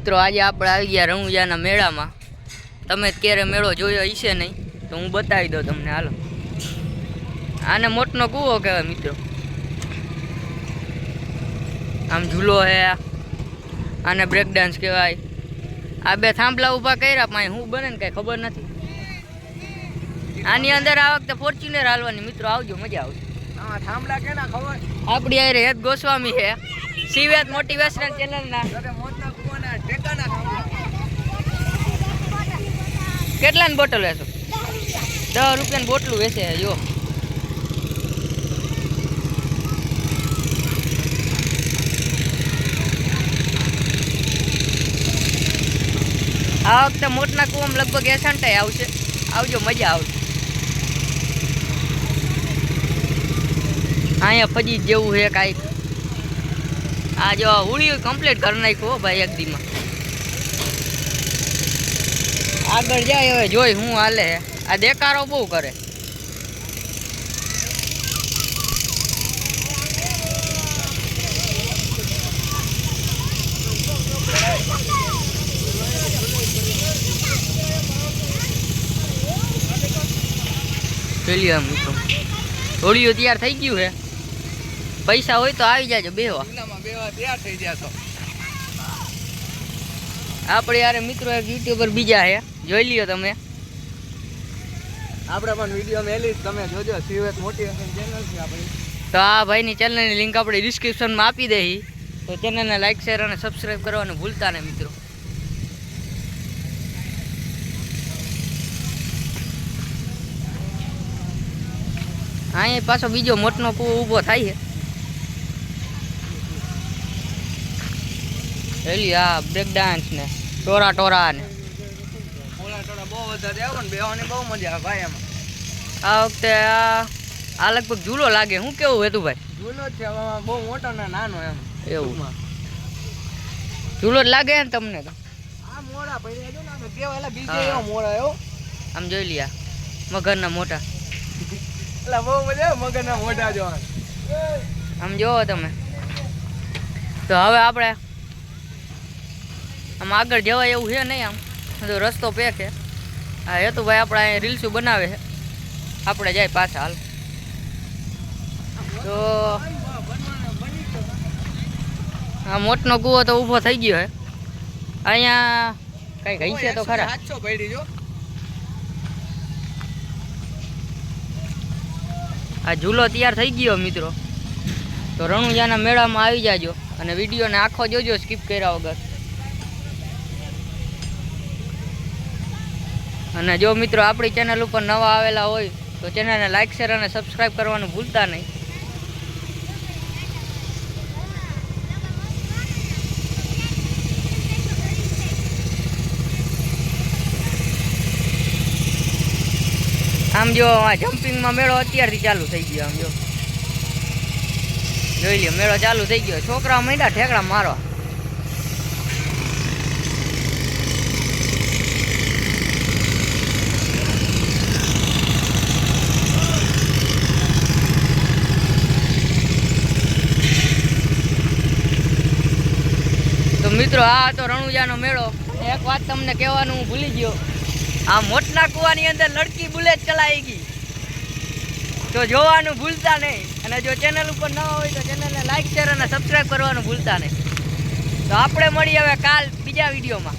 મિત્રો આજે આપણે આવી ગયા રણુજાના મેળામાં। તમે ક્યારે મેળો જોયો હશે નહીં તો હું બતાવી દઉં તમને, હાલો। આને મોટનો કૂવો કહેવાય મિત્રો। આમ ઝૂલો હે, આને બ્રેક ડાન્સ કહેવાય। આ બે થાંભલા ઊભા કર્યા પણ શું બને ને કાંઈ ખબર નથી। આની અંદર આ વખતે ફોર્ચ્યુનર હાલવાની મિત્રો, આવજો, મજા આવશે। થાંભલા કેના ખબર? આપણી યાર હેત ગોસ્વામી છે, શિવેત મોટિવેશનલ ચેનલના। કેટલાની બોટલ વેચો? 10 રૂપિયાની બોટલું વેચે જો। આ વખતે મોટના કુવામાં લગભગ એસંટાઈ આવશે, આવજો, મજા આવશે। અહીંયા ફજી જેવું છે કાંઈક। આ જો ઉળિયું કમ્પ્લીટ કરી નાખ્યું ભાઈ એક દીમાં। આગળ જાય હવે જોઈ હું હાલે। આ દેકારો બહુ કરે। ચલીએ મિત્રો, હોળીઓ તૈયાર થઈ ગયું છે। પૈસા હોય તો આવી જાજો બેવા તૈયાર થઈ ગયા તો। આપણે યાર મિત્રો એક યુટ્યુબર બીજા છે, જોઈ લ્યો તમે। આપણે પણ વિડીયો મેલી તમે જોજો, શિવેત મોટિવેશન ચેનલ છે આપણી। તો આ ભાઈની ચેનલની લિંક આપણે ડિસ્ક્રિપ્શનમાં આપી દઈ, તો ચેનલને લાઈક શેર અને સબસ્ક્રાઈબ કરવાનું ભૂલતા નહીં મિત્રો। અહીંયા પાછો બીજો મોટનો કૂવો ઊભો થાય છે। એલી આ બ્રેક ડાન્સ ને ટોરા ટોરા ને બહુ વધારે આવે ને, બેવાની બહુ મજા આવે ભાઈ એમાં। આ વખતે આ લગભગ ઝૂલો લાગે, શું કેવું હતું ભાઈ? ઝૂલો જ છે, બહુ મોટો ને નાનો એમ એવું ઝૂલો જ લાગે ને તમને? તો આ મોડા પડી જો ને કેવા બીજે એવો મોડા એવો આમ જોઈ લ્યા મગરના મોટા, એટલે બહુ મજા આવે મગરના મોટા જોવા। આમ જોવો તમે। તો હવે આપણે આમ આગળ જવાય એવું છે નહીં, આમ બધો રસ્તો પેક છે। હા હેતુભાઈ આપણે અહીંયા રીલ્સો બનાવે છે, આપણે જાય પાછા, હાલ। તો આ મોટનો કૂવો તો ઊભો થઈ ગયો છે। અહીંયા કંઈક હશે તો ખરા। 700 પડી જો। આ ઝૂલો તૈયાર થઈ ગયો મિત્રો, તો રણુજાના મેળામાં આવી જાજો અને વિડીયોને આખો જોજો સ્કીપ કર્યા વગર। અને જો મિત્રો આપણી ચેનલ ઉપર નવા આવેલા હોય તો ચેનલને લાઈક શેર અને સબસ્ક્રાઈબ કરવાનું ભૂલતા નહીં। આમ જો આ જમ્પિંગમાં મેળો અત્યારથી ચાલુ થઈ ગયો। આમ જો જોઈ લ્યો, મેળો ચાલુ થઈ ગયો। છોકરા માંડ્યા ઠેકડા મારવા। તો મિત્રો આ તો રણુજાનો મેળો। એક વાત તમને કહેવાનું હું ભૂલી ગયો, આ મોટના કૂવાની અંદર લડકી બુલેટ ચલાવી ગઈ, તો જોવાનું ભૂલતા નહીં। અને જો ચેનલ ઉપર નવા હોય તો ચેનલને લાઈક શેર અને સબસ્ક્રાઈબ કરવાનું ભૂલતા નહીં। તો આપણે મળીએ હવે કાલ બીજા વિડીયોમાં।